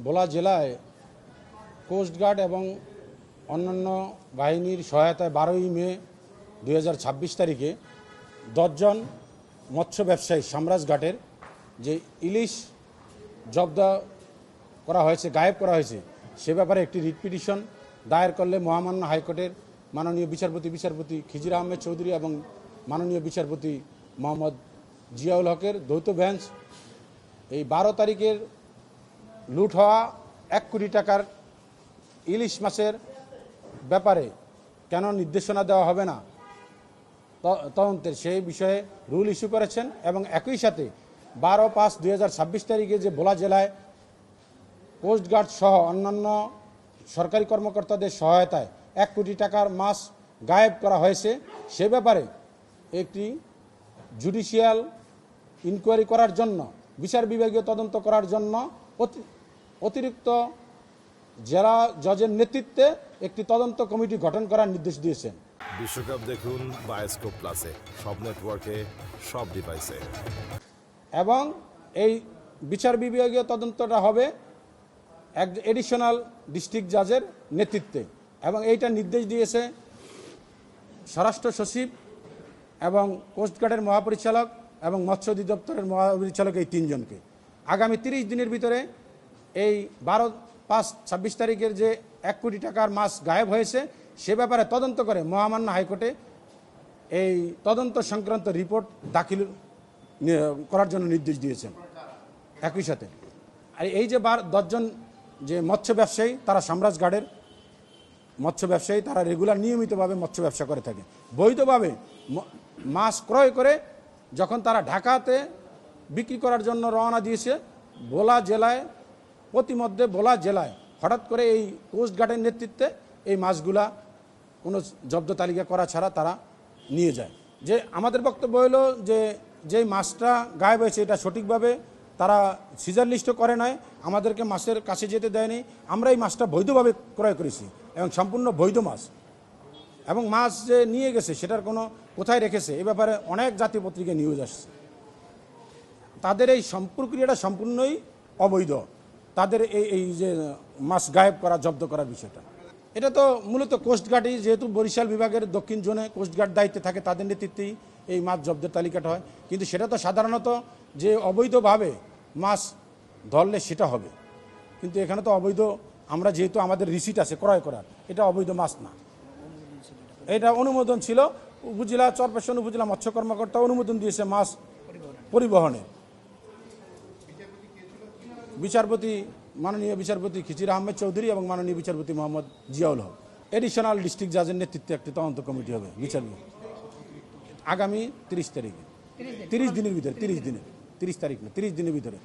ভোলা জেলায় কোস্টগার্ড এবং অন্যান্য বাহিনীর সহায়তায় 12ই মে 2026 তারিখে 10 জন মৎস্য ব্যবসায়ী সামরাজঘাটের যে ইলিশ জব্দ করা হয়েছে, গায়েব করা হয়েছে, সে ব্যাপারে একটি রিট পিটিশন দায়ের করলে মহামান্য হাইকোর্টের মাননীয় বিচারপতি খিজির আহমেদ চৌধুরী এবং মাননীয় বিচারপতি মোহাম্মদ জিয়াউল হকের দ্বৈত বেঞ্চ এই 12 তারিখের লুট হওয়া 1 কোটি টাকার ইলিশ মাছের ব্যাপারে কেন নির্দেশনা দেওয়া হবে না তদন্তের সেই বিষয়ে রুল ইস্যু করেছেন এবং একই সাথে 12/5/2026 তারিখে যে ভোলা জেলায় কোস্টগার্ড সহ অন্যান্য সরকারি কর্মকর্তাদের সহায়তায় 1 কোটি টাকার মাছ গায়েব করা হয়েছে, সে ব্যাপারে একটি জুডিশিয়াল ইনকোয়ারি করার জন্য, বিচার বিভাগীয় তদন্ত করার জন্য অতিরিক্ত জেলা জজের নেতৃত্বে একটি তদন্ত কমিটি গঠন করার নির্দেশ দিয়েছেন। বিশ্বকাপ দেখুন বায়োস্কোপ প্লাসে, সব নেটওয়ার্কে, সব ডিভাইসে। এবং এই বিচার বিভাগীয় তদন্তটা হবে এক এডিশনাল ডিস্ট্রিক্ট জাজের নেতৃত্বে এবং এইটা নির্দেশ দিয়েছে স্বরাষ্ট্র সচিব এবং কোস্টগার্ডের মহাপরিচালক এবং মৎস্য অধিদপ্তরের মহাপরিচালক, এই 3 জনকে। আগামী 30 দিনের ভিতরে এই 12/5/26 তারিখের যে 1 কোটি টাকার মাছ গায়েব হয়েছে সে ব্যাপারে তদন্ত করে মহামান্য হাইকোর্টে এই তদন্ত সংক্রান্ত রিপোর্ট দাখিল করার জন্য নির্দেশ দিয়েছেন। একই সাথে আর এই যে 10 জন যে মৎস্য ব্যবসায়ী, তারা সামরাজঘাটের মৎস্য ব্যবসায়ী, তারা রেগুলার নিয়মিতভাবে মৎস্য ব্যবসা করে থাকে, বৈধভাবে মাছ ক্রয় করে যখন তারা ঢাকাতে বিক্রি করার জন্য রওনা দিয়েছে, ভোলা জেলায় প্রতিমধ্যে ভোলা জেলায় হঠাৎ করে এই কোস্টগার্ডের নেতৃত্বে এই মাছগুলা কোনো জব্দ তালিকা করা ছাড়া তারা নিয়ে যায়। যে আমাদের বক্তব্য হলো যে যেই মাছটা গায়েব হয়েছে এটা সঠিকভাবে তারা সিজার লিস্টও করে নাই, আমাদেরকে মাছের কাছে যেতে দেয়নি, আমরা এই মাছটা বৈধভাবে ক্রয় করেছি এবং সম্পূর্ণ বৈধ মাছ। এবং মাছ যে নিয়ে গেছে সেটার কোনো কোথায় রেখেছে এ ব্যাপারে অনেক জাতীয় পত্রিকায় নিউজ আসছে। তাদের এই প্রক্রিয়াটা সম্পূর্ণই অবৈধ, তাদের এই যে মাছ গায়েব করা, জব্দ করার বিষয়টা, এটা তো মূলত কোস্টগার্ডই, যেহেতু বরিশাল বিভাগের দক্ষিণ জোনে কোস্টগার্ড দায়িত্বে থাকে, তাদের নেতৃত্বেই এই মাছ জব্দের তালিকাটা হয়। কিন্তু সেটা তো সাধারণত যে অবৈধভাবে মাছ ধরলে সেটা হবে, কিন্তু এখানে তো অবৈধ, আমরা যেহেতু আমাদের রিসিট আছে ক্রয় করার, এটা অবৈধ মাছ না, এটা অনুমোদন ছিল। উপজেলা চরপেশন উপজেলা মৎস্য কর্মকর্তা অনুমোদন দিয়েছে মাছ পরিবহনে। মাননীয় বিচারপতি খিজির আহমেদ চৌধুরী এবং মাননীয় বিচারপতি মোহাম্মদ জিয়াউল হক, এডিশনাল ডিস্ট্রিক্ট জাজের নেতৃত্বে একটি তদন্ত কমিটি হবে বিচার আগামী 30 তারিখে, 30 দিনের ভিতরে, 30 তারিখ না, 30 দিনের ভিতরে।